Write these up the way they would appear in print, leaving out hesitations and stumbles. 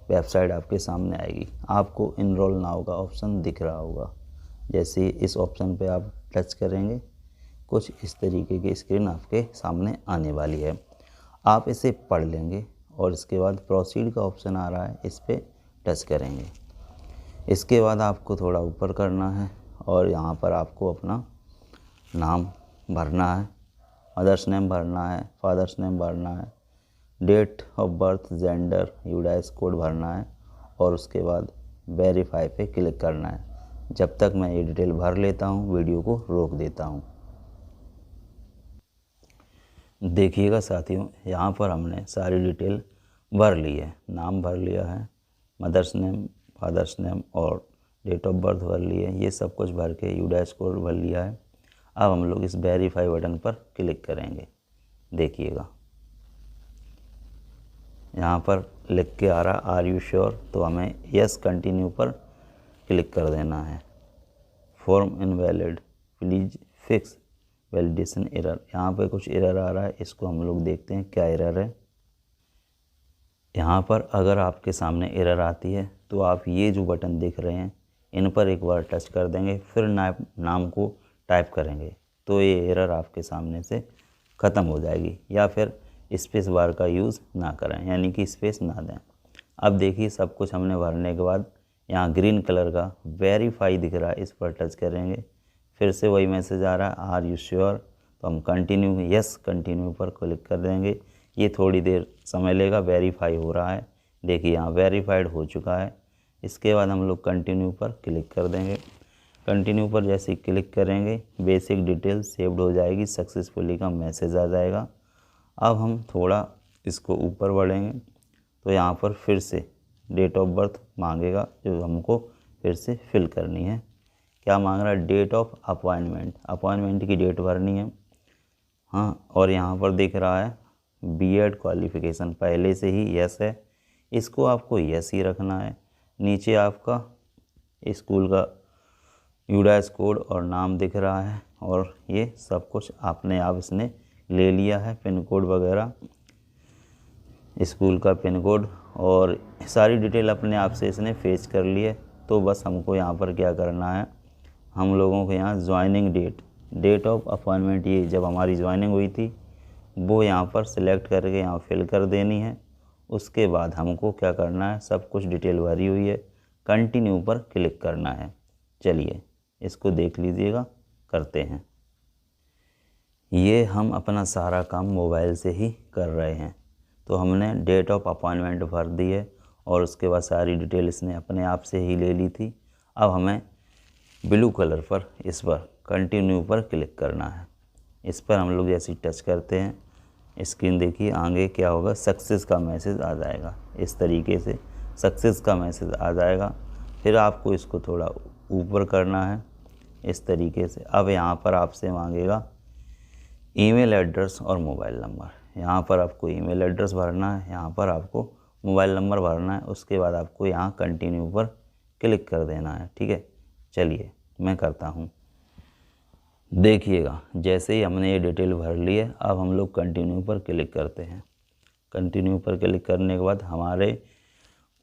Website आपके सामने आएगी। आपको इनरोल नाउ का ऑप्शन दिख रहा होगा। जैसे ही इस ऑप्शन पे आप टच करेंगे कुछ इस तरीके की स्क्रीन आपके सामने आने वाली है। आप इसे पढ़ लेंगे और इसके बाद प्रोसीड का ऑप्शन आ रहा है, इस पर टच करेंगे। इसके बाद आपको थोड़ा ऊपर करना है और यहाँ पर आपको अपना नाम भरना है, मदर्स नेम भरना है, फादर्स नेम भरना है, date of birth, gender, UDISE code भरना है और उसके बाद वेरीफाई पे क्लिक करना है। जब तक मैं ये डिटेल भर लेता हूँ वीडियो को रोक देता हूँ। देखिएगा साथियों, यहाँ पर हमने सारी डिटेल भर ली है। नाम भर लिया है, मदर्स नेम, फादर्स नेम और डेट ऑफ बर्थ भर ली है। ये सब कुछ भर के यूडाइस कोड भर लिया है। अब हम लोग इस वेरीफाई बटन पर क्लिक करेंगे। देखिएगा यहाँ पर लिख के आ रहा आर यू श्योर, तो हमें यस कंटिन्यू पर क्लिक कर देना है। Form invalid, please fix validation error. यहाँ पे कुछ एरर आ रहा है, इसको हम लोग देखते हैं क्या एरर है। यहाँ पर अगर आपके सामने एरर आती है तो आप ये जो बटन देख रहे हैं इन पर एक बार टच कर देंगे, फिर नाम को टाइप करेंगे तो ये एरर आपके सामने से ख़त्म हो जाएगी। या फिर स्पेस बार का यूज़ ना करें, यानी कि स्पेस ना दें। अब देखिए सब कुछ हमने भरने के बाद यहाँ ग्रीन कलर का वेरीफाई दिख रहा है, इस पर टच करेंगे। फिर से वही मैसेज आ रहा है आर यू श्योर, तो हम कंटिन्यू यस कंटिन्यू पर क्लिक कर देंगे। ये थोड़ी देर समय लेगा, वेरीफाई हो रहा है। देखिए यहाँ वेरीफाइड हो चुका है। इसके बाद हम लोग कंटिन्यू पर क्लिक कर देंगे। कंटिन्यू पर जैसे ही क्लिक करेंगे बेसिक डिटेल सेव्ड हो जाएगी, सक्सेसफुली का मैसेज आ जाएगा। अब हम थोड़ा इसको ऊपर बढ़ेंगे तो यहाँ पर फिर से डेट ऑफ बर्थ मांगेगा, जो हमको फिर से फिल करनी है। क्या मांग रहा है? डेट ऑफ अपॉइंटमेंट, अपॉइंटमेंट की डेट भरनी है। हाँ, और यहाँ पर दिख रहा है बीएड क्वालिफ़िकेशन पहले से ही यस है, इसको आपको यस ही रखना है। नीचे आपका स्कूल का यूडाइस कोड और नाम दिख रहा है और ये सब कुछ आपने आप इसने ले लिया है, पिन कोड वगैरह, स्कूल का पिन कोड और सारी डिटेल अपने आप से इसने फेच कर ली है। तो बस हमको यहाँ पर क्या करना है, हम लोगों को यहाँ joining date, date of appointment, ये जब हमारी ज्वाइनिंग हुई थी वो यहाँ पर सिलेक्ट करके यहाँ फिल कर देनी है। उसके बाद हमको क्या करना है, सब कुछ डिटेल भरी हुई है, कंटिन्यू पर क्लिक करना है। चलिए इसको देख लीजिएगा, करते हैं। ये हम अपना सारा काम मोबाइल से ही कर रहे हैं। तो हमने डेट ऑफ अपॉइंटमेंट भर दी है और उसके बाद सारी डिटेल इसने अपने आप से ही ले ली थी। अब हमें ब्लू कलर पर इस पर कंटिन्यू पर क्लिक करना है। इस पर हम लोग जैसे टच करते हैं स्क्रीन देखिए आगे क्या होगा, सक्सेस का मैसेज आ जाएगा। इस तरीके से सक्सेस का मैसेज आ जाएगा। फिर आपको इसको थोड़ा ऊपर करना है इस तरीके से। अब यहाँ पर आपसे मांगेगा ईमेल एड्रेस और मोबाइल नंबर। यहाँ पर आपको ईमेल एड्रेस भरना है, यहाँ पर आपको मोबाइल नंबर भरना है। उसके बाद आपको यहाँ कंटिन्यू पर क्लिक कर देना है। ठीक है, चलिए मैं करता हूँ। देखिएगा जैसे ही हमने ये डिटेल भर ली है, अब हम लोग कंटिन्यू पर क्लिक करते हैं। कंटिन्यू पर क्लिक करने के बाद हमारे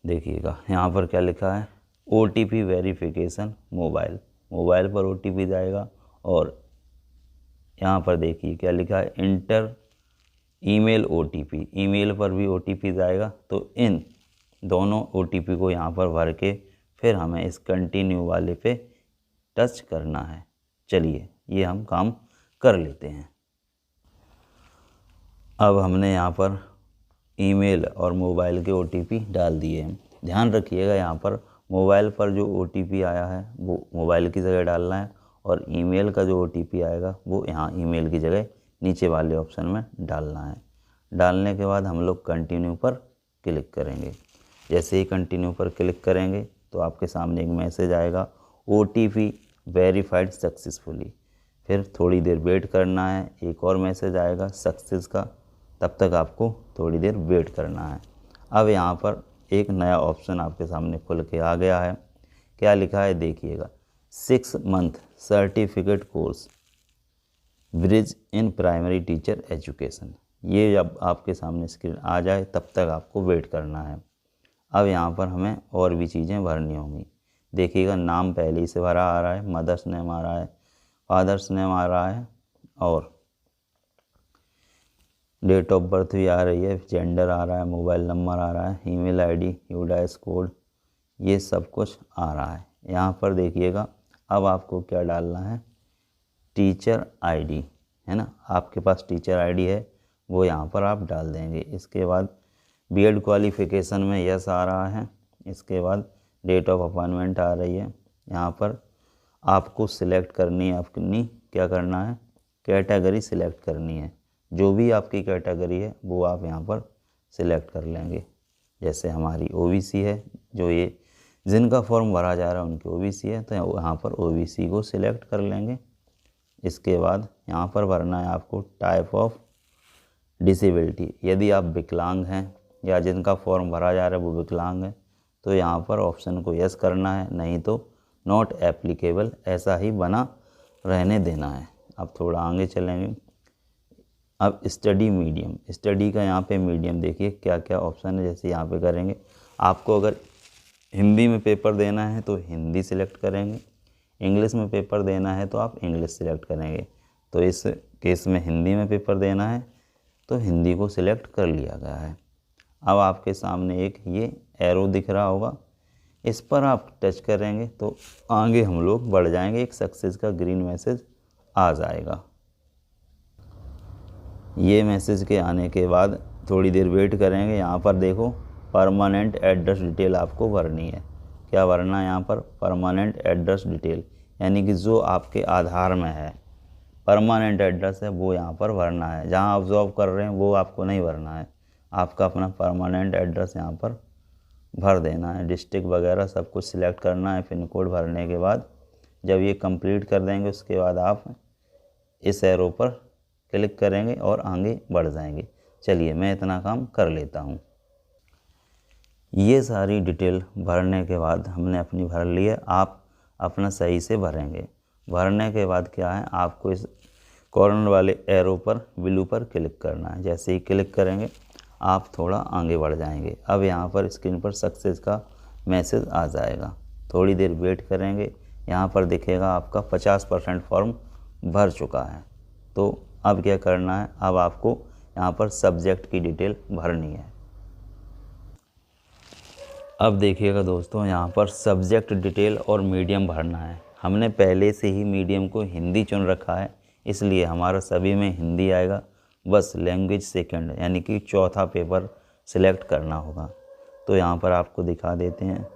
देखिएगा यहाँ पर क्या लिखा है, OTP वेरिफिकेशन मोबाइल, मोबाइल पर OTP जाएगा। और यहाँ पर देखिए क्या लिखा है, इंटर ईमेल OTP, ईमेल पर भी OTP जाएगा। तो इन दोनों OTP को यहाँ पर भर के फिर हमें इस कंटिन्यू वाले पे टच करना है। चलिए ये हम काम कर लेते हैं। अब हमने यहाँ पर ईमेल और मोबाइल के OTP डाल दिए हैं। ध्यान रखिएगा यहाँ पर मोबाइल पर जो OTP आया है वो मोबाइल की जगह डालना है और ईमेल का जो OTP आएगा वो यहाँ ईमेल की जगह नीचे वाले ऑप्शन में डालना है। डालने के बाद हम लोग कंटिन्यू पर क्लिक करेंगे। जैसे ही कंटिन्यू पर क्लिक करेंगे तो आपके सामने एक मैसेज आएगा, OTP वेरीफाइड सक्सेसफुली। फिर थोड़ी देर वेट करना है, एक और मैसेज आएगा सक्सेस का, तब तक आपको थोड़ी देर वेट करना है। अब यहाँ पर एक नया ऑप्शन आपके सामने खुल के आ गया है। क्या लिखा है देखिएगा, 6 month certificate course bridge in primary teacher education. ये जब आपके सामने स्क्रीन आ जाए तब तक आपको वेट करना है। अब यहाँ पर हमें और भी चीज़ें भरनी होंगी। देखिएगा नाम पहले ही से भरा आ रहा है, मदर्स नेम आ रहा है, फादर्स नेम आ रहा है और डेट ऑफ बर्थ भी आ रही है, जेंडर आ रहा है, मोबाइल नंबर आ रहा है, ईमेल आईडी, यूडाइस कोड, ये सब कुछ आ रहा है। यहाँ पर देखिएगा अब आपको क्या डालना है, टीचर आईडी है ना, आपके पास टीचर आईडी है वो यहाँ पर आप डाल देंगे। इसके बाद बीएड क्वालिफ़िकेशन में यस आ रहा है। इसके बाद डेट ऑफ अपॉइंटमेंट आ रही है। यहाँ पर आपको सिलेक्ट करनी है, अपनी क्या करना है, कैटेगरी सिलेक्ट करनी है। जो भी आपकी कैटेगरी है वो आप यहाँ पर सिलेक्ट कर लेंगे। जैसे हमारी ओबीसी है, जो ये जिनका फॉर्म भरा जा रहा है उनकी ओबीसी है, तो यहाँ पर ओबीसी को सिलेक्ट कर लेंगे। इसके बाद यहाँ पर भरना है आपको टाइप ऑफ डिसेबिलिटी। यदि आप विकलांग हैं या जिनका फॉर्म भरा जा रहा है वो विकलांग है तो यहाँ पर ऑप्शन को यस करना है, नहीं तो नॉट एप्लीकेबल ऐसा ही बना रहने देना है। अब थोड़ा आगे चलेंगे। अब स्टडी मीडियम, स्टडी का यहाँ पे मीडियम देखिए क्या क्या ऑप्शन है। जैसे यहाँ पे करेंगे, आपको अगर हिंदी में पेपर देना है तो हिंदी सिलेक्ट करेंगे, इंग्लिश में पेपर देना है तो आप इंग्लिश सिलेक्ट करेंगे। तो इस केस में हिंदी में पेपर देना है तो हिंदी को सिलेक्ट कर लिया गया है। अब आपके सामने एक ये एरो दिख रहा होगा, इस पर आप टच करेंगे तो आगे हम लोग बढ़ जाएंगे। एक सक्सेस का ग्रीन मैसेज आ जाएगा। ये मैसेज के आने के बाद थोड़ी देर वेट करेंगे। यहाँ पर देखो परमानेंट एड्रेस डिटेल आपको भरनी है। क्या भरना है यहाँ पर, परमानेंट एड्रेस डिटेल, यानी कि जो आपके आधार में है परमानेंट एड्रेस है वो यहाँ पर भरना है। जहाँ आप जॉब कर रहे हैं वो आपको नहीं भरना है, आपका अपना परमानेंट एड्रेस यहाँ पर भर देना है। डिस्ट्रिक्ट वगैरह सब कुछ सिलेक्ट करना है। पिन कोड भरने के बाद जब ये कंप्लीट कर देंगे उसके बाद आप इस एरो पर क्लिक करेंगे और आगे बढ़ जाएंगे। चलिए मैं इतना काम कर लेता हूँ। ये सारी डिटेल भरने के बाद हमने अपनी भर ली है, आप अपना सही से भरेंगे। भरने के बाद क्या है, आपको इस कॉर्नर वाले एरो पर ब्लू पर क्लिक करना है। जैसे ही क्लिक करेंगे आप थोड़ा आगे बढ़ जाएंगे। अब यहाँ पर स्क्रीन पर सक्सेस का मैसेज आ जाएगा। थोड़ी देर वेट करेंगे, यहाँ पर दिखेगा आपका 50% फॉर्म भर चुका है। तो अब क्या करना है, अब आपको यहाँ पर सब्जेक्ट की डिटेल भरनी है। अब देखिएगा दोस्तों, यहाँ पर सब्जेक्ट डिटेल और मीडियम भरना है। हमने पहले से ही मीडियम को हिंदी चुन रखा है, इसलिए हमारा सभी में हिंदी आएगा। बस लैंग्वेज सेकंड यानी कि चौथा पेपर सिलेक्ट करना होगा। तो यहाँ पर आपको दिखा देते हैं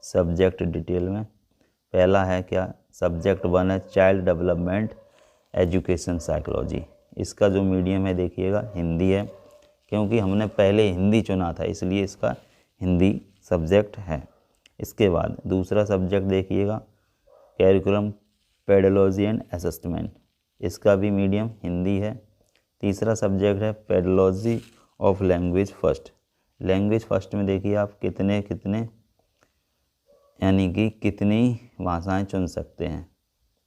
सब्जेक्ट डिटेल में। पहला है क्या, सब्जेक्ट 1 है चाइल्ड डेवलपमेंट एजुकेशन साइकोलॉजी। इसका जो मीडियम है देखिएगा हिंदी है, क्योंकि हमने पहले हिंदी चुना था इसलिए इसका हिंदी सब्जेक्ट है। इसके बाद दूसरा सब्जेक्ट देखिएगा कैरिकुलम पेडोलॉजी एंड असेसमेंट, इसका भी मीडियम हिंदी है। तीसरा सब्जेक्ट है pedology of language first. Language first में देखिए आप कितने यानी कि कितनी भाषाएं चुन सकते हैं।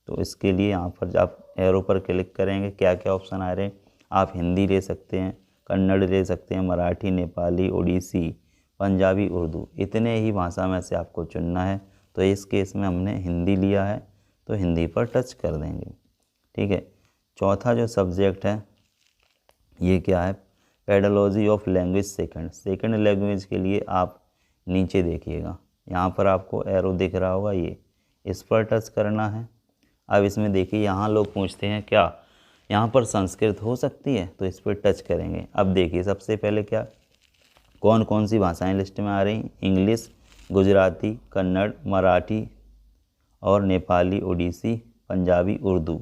तो इसके लिए यहाँ पर आप एरो पर क्लिक करेंगे, क्या क्या ऑप्शन आ रहे हैं, आप हिंदी ले सकते हैं, कन्नड़ ले सकते हैं, मराठी, नेपाली, ओडिसी, पंजाबी, उर्दू, इतने ही भाषा में से आपको चुनना है। तो इस केस में हमने हिंदी लिया है तो हिंदी पर टच कर देंगे। ठीक है। चौथा जो सब्जेक्ट है ये क्या है, pedology of language second language के लिए आप नीचे देखिएगा, यहाँ पर आपको एरो दिख रहा होगा, ये इस पर टच करना है। अब इसमें देखिए यहाँ लोग पूछते हैं क्या यहाँ पर संस्कृत हो सकती है, तो इस पर टच करेंगे। अब देखिए सबसे पहले क्या कौन कौन सी भाषाएं लिस्ट में आ रही, इंग्लिश, गुजराती, कन्नड़, मराठी और नेपाली, ओडिसी, पंजाबी, उर्दू,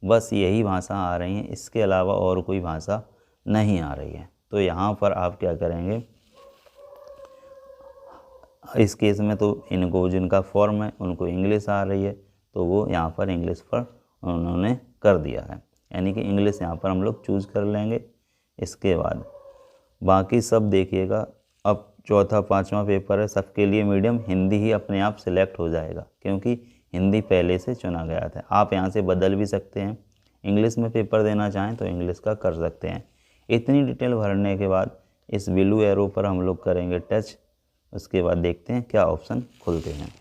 बस यही भाषा आ रही हैं। इसके अलावा और कोई भाषा नहीं आ रही है। तो यहाँ पर आप क्या करेंगे, इस केस में तो इनको जिनका फॉर्म है उनको इंग्लिश आ रही है तो वो यहाँ पर इंग्लिश पर उन्होंने कर दिया है, यानी कि इंग्लिश यहाँ पर हम लोग चूज़ कर लेंगे। इसके बाद बाकी सब देखिएगा, अब चौथा पांचवा पेपर है, सबके लिए मीडियम हिंदी ही अपने आप सिलेक्ट हो जाएगा, क्योंकि हिंदी पहले से चुना गया था। आप यहाँ से बदल भी सकते हैं, इंग्लिश में पेपर देना चाहें तो इंग्लिश का कर सकते हैं। इतनी डिटेल भरने के बाद इस ब्लू एरो पर हम लोग करेंगे टच, उसके बाद देखते हैं क्या ऑप्शन खुलते हैं।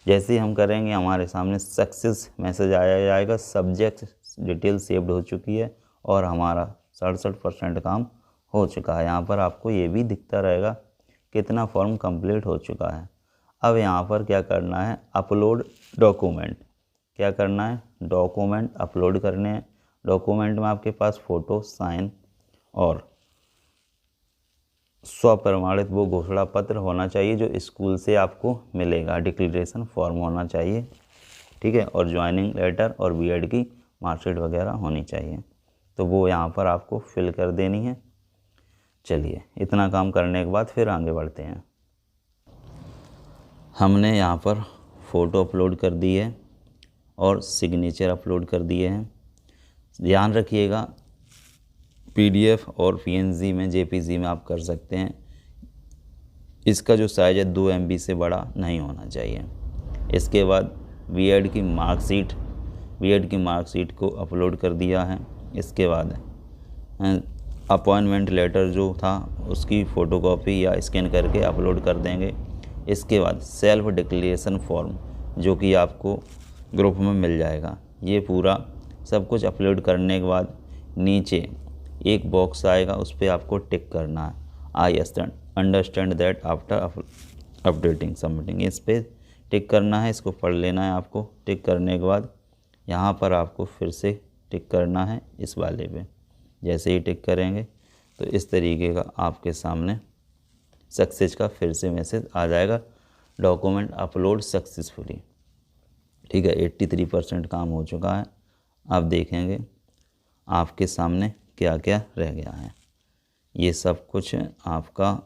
जैसे ही हम करेंगे हमारे सामने सक्सेस मैसेज आया जाएगा, सब्जेक्ट डिटेल सेव्ड हो चुकी है और हमारा 67% काम हो चुका है। यहाँ पर आपको ये भी दिखता रहेगा कितना फॉर्म कंप्लीट हो चुका है। अब यहाँ पर क्या करना है, अपलोड डॉक्यूमेंट। क्या करना है, डॉक्यूमेंट अपलोड करने हैं। डॉक्यूमेंट में आपके पास फ़ोटो, साइन और स्वप्रमाणित वो घोषणा पत्र होना चाहिए जो स्कूल से आपको मिलेगा, डिक्लेरेशन फॉर्म होना चाहिए, ठीक है, और ज्वाइनिंग लेटर और बीएड की मार्कशीट वगैरह होनी चाहिए। तो वो यहाँ पर आपको फिल कर देनी है। चलिए, इतना काम करने के बाद फिर आगे बढ़ते हैं। हमने यहाँ पर फ़ोटो अपलोड कर दी है और सिग्नेचर अपलोड कर दिए हैं। ध्यान रखिएगा पीडीएफ और पीएनजी में, जेपीजी में आप कर सकते हैं। इसका जो साइज़ है 2 MB से बड़ा नहीं होना चाहिए। इसके बाद बीएड की मार्कशीट को अपलोड कर दिया है। इसके बाद अपॉइंटमेंट लेटर जो था उसकी फ़ोटोकॉपी या स्कैन करके अपलोड कर देंगे। इसके बाद सेल्फ डिक्लेरेशन फॉर्म जो कि आपको ग्रुप में मिल जाएगा। ये पूरा सब कुछ अपलोड करने के बाद नीचे एक बॉक्स आएगा, उस पर आपको टिक करना है, I understand that after updating submitting. इस पर टिक करना है, इसको पढ़ लेना है आपको। टिक करने के बाद यहाँ पर आपको फिर से टिक करना है इस वाले पे। जैसे ही टिक करेंगे तो इस तरीके का आपके सामने सक्सेस का फिर से मैसेज आ जाएगा, डॉक्यूमेंट अपलोड सक्सेसफुली। ठीक है, 83% काम हो चुका है। अब देखेंगे आपके सामने क्या क्या रह गया है। ये सब कुछ आपका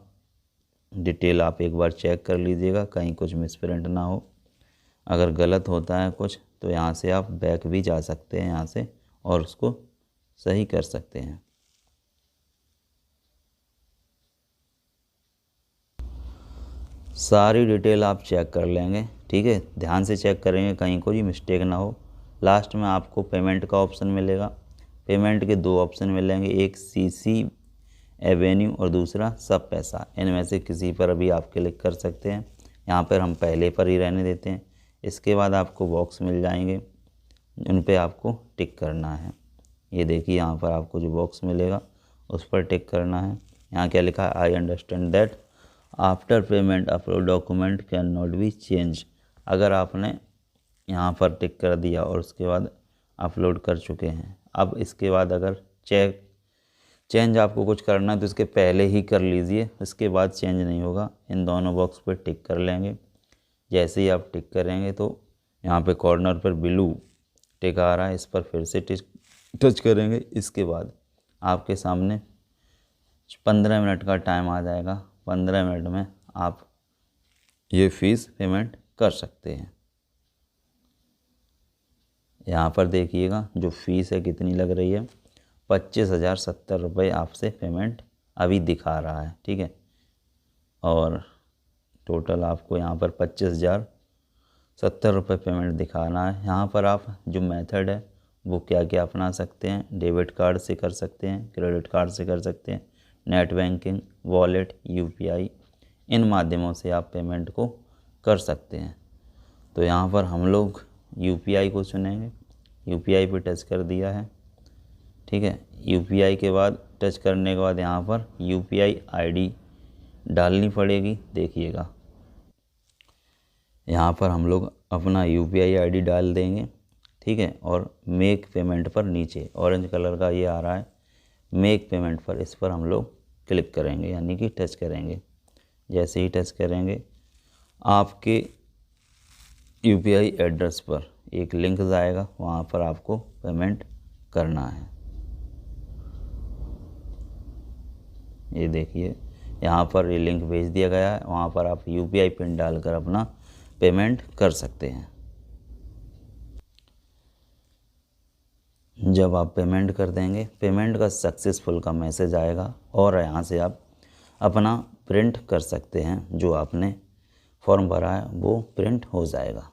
डिटेल आप एक बार चेक कर लीजिएगा, कहीं कुछ मिसप्रिंट ना हो। अगर गलत होता है कुछ तो यहाँ से आप बैक भी जा सकते हैं यहाँ से और उसको सही कर सकते हैं। सारी डिटेल आप चेक कर लेंगे, ठीक है, ध्यान से चेक करेंगे कहीं कोई मिस्टेक ना हो। लास्ट में आपको पेमेंट का ऑप्शन मिलेगा। पेमेंट के 2 ऑप्शन मिलेंगे, एक सीसी एवेन्यू और दूसरा सब पैसा। इनमें से किसी पर भी आप क्लिक कर सकते हैं। यहाँ पर हम पहले पर ही रहने देते हैं। इसके बाद आपको बॉक्स मिल जाएंगे, उन पे आपको टिक करना है। ये देखिए यहाँ पर आपको जो बॉक्स मिलेगा उस पर टिक करना है। यहाँ क्या लिखा है, I understand that after payment upload document can not be change. अगर आपने यहाँ पर टिक कर दिया और उसके बाद अपलोड कर चुके हैं, अब इसके बाद अगर चेंज आपको कुछ करना है तो इसके पहले ही कर लीजिए, इसके बाद चेंज नहीं होगा। इन दोनों बॉक्स पर टिक कर लेंगे। जैसे ही आप टिक करेंगे तो यहाँ पे कॉर्नर पर ब्लू टिक आ रहा है, इस पर फिर से टच करेंगे। इसके बाद आपके सामने 15 मिनट का टाइम आ जाएगा। 15 मिनट में आप ये फ़ीस पेमेंट कर सकते हैं। यहाँ पर देखिएगा जो फ़ीस है कितनी लग रही है, 25,070 रुपये आपसे पेमेंट अभी दिखा रहा है, ठीक है। और टोटल आपको यहाँ पर 25,070 रुपये पेमेंट दिखाना है। यहाँ पर आप जो मेथड है वो क्या क्या अपना सकते हैं, डेबिट कार्ड से कर सकते हैं, क्रेडिट कार्ड से कर सकते हैं, नेट बैंकिंग, वॉलेट, यूपीआई, इन माध्यमों से आप पेमेंट को कर सकते हैं। तो यहाँ पर हम लोग यूपीआई को चुनेंगे। यूपीआई पे टच कर दिया है, ठीक है। यूपीआई के बाद टच करने के बाद यहाँ पर यूपीआई आईडी डालनी पड़ेगी। देखिएगा यहाँ पर हम लोग अपना यूपीआई आईडी डाल देंगे, ठीक है। और मेक पेमेंट पर नीचे ऑरेंज कलर का ये आ रहा है, मेक पेमेंट पर, इस पर हम लोग क्लिक करेंगे, यानी कि टच करेंगे। जैसे ही टच करेंगे आपके यूपीआई एड्रेस पर एक लिंक जाएगा, वहाँ पर आपको पेमेंट करना है। ये देखिए यहाँ पर ये लिंक भेज दिया गया है, वहाँ पर आप यूपीआई पिन डालकर अपना पेमेंट कर सकते हैं। जब आप पेमेंट कर देंगे, पेमेंट का सक्सेसफुल का मैसेज आएगा और यहाँ से आप अपना प्रिंट कर सकते हैं। जो आपने फॉर्म भरा है वो प्रिंट हो जाएगा।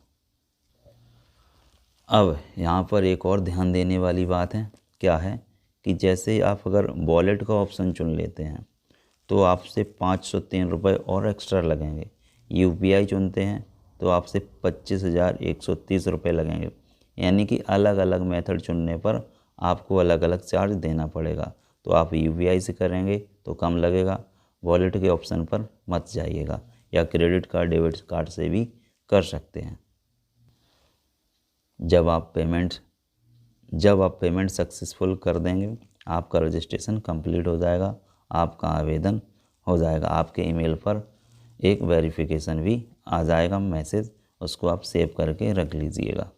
अब यहाँ पर एक और ध्यान देने वाली बात है, क्या है कि जैसे आप अगर वॉलेट का ऑप्शन चुन लेते हैं तो आपसे 503 रुपये और एक्स्ट्रा लगेंगे। यूपीआई चुनते हैं तो आपसे 25,130 रुपये लगेंगे। यानी कि अलग अलग मेथड चुनने पर आपको अलग अलग चार्ज देना पड़ेगा। तो आप यूपीआई से करेंगे तो कम लगेगा, वॉलेट के ऑप्शन पर मत जाइएगा, या क्रेडिट कार्ड डेबिट कार्ड से भी कर सकते हैं। जब आप पेमेंट सक्सेसफुल कर देंगे, आपका रजिस्ट्रेशन कंप्लीट हो जाएगा, आपका आवेदन हो जाएगा। आपके ईमेल पर एक वेरिफिकेशन भी आ जाएगा मैसेज, उसको आप सेव करके रख लीजिएगा।